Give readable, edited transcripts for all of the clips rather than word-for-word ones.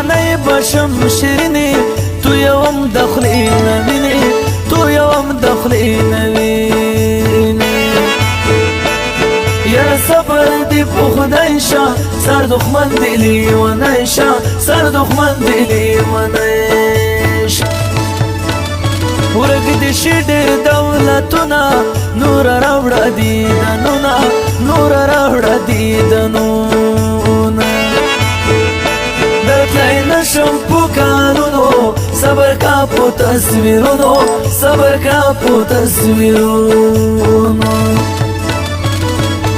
لیوانی بشم شیرینی تو یوم دخلی نوینی تو یوم دخلی نوینی یا صبر دی په خدای شا سر دښمن دی لیوانی شا سر دښمن دی لیوانی شا ورګ دې شي ډېر دولتونه نور راوړه دیدنونه نور راوړه دیدنونه درتلی نشم په کارونو صبر کا په تصویرونو صبر کا په تصویرونو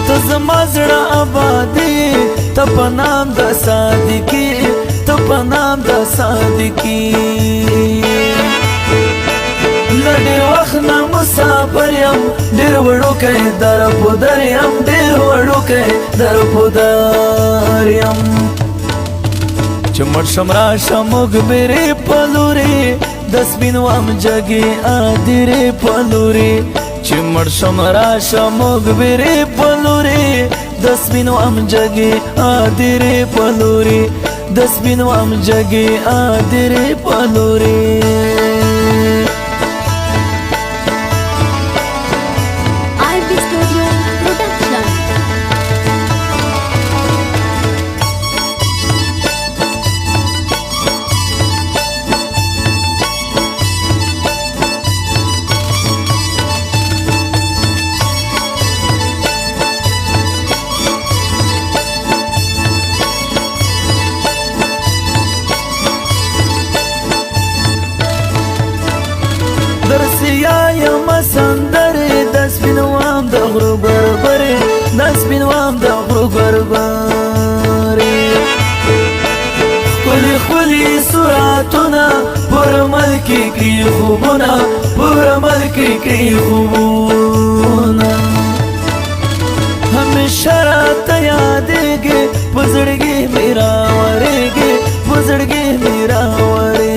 ته زما زړه آبادي ته په نام د صادقي ته په نام د صادقي لډې وخت نه مسافر یم ډېر وړوکی در په در یم ډېر وړوکی در په در یم چې مړ شم راشه مقبرې په لورې د سپینو امجګې ادیرې په لورې چې مړ شم راشه مقبرې په لورې د سپینو امجګې ادیرې په لورې د سپینو امجګې ادیرې په لورې درسیا یم سندرې د سپینو ام د غرو بربرې د سپینو ام د غرو بربرې ښکلي ښکلي صورتونه پر ملکې کړي خوبونه پر ملکې کړي خوبونه همیشه راته یادېږي په زړګي مې راورېږي په زړګي مې راورېږي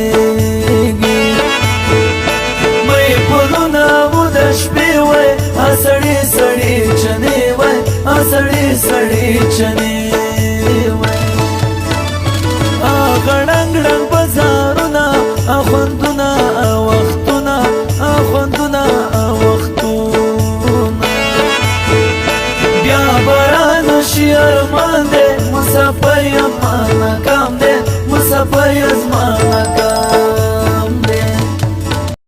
شپې وای سړې سړې چنې وای سړې سړې چنې وای غړنګ غړنګ بازارونه خوندونه وختونه خوندونه وختونه بیا باران شي ارمان دی مسافر یم ناکام دی مسافر یم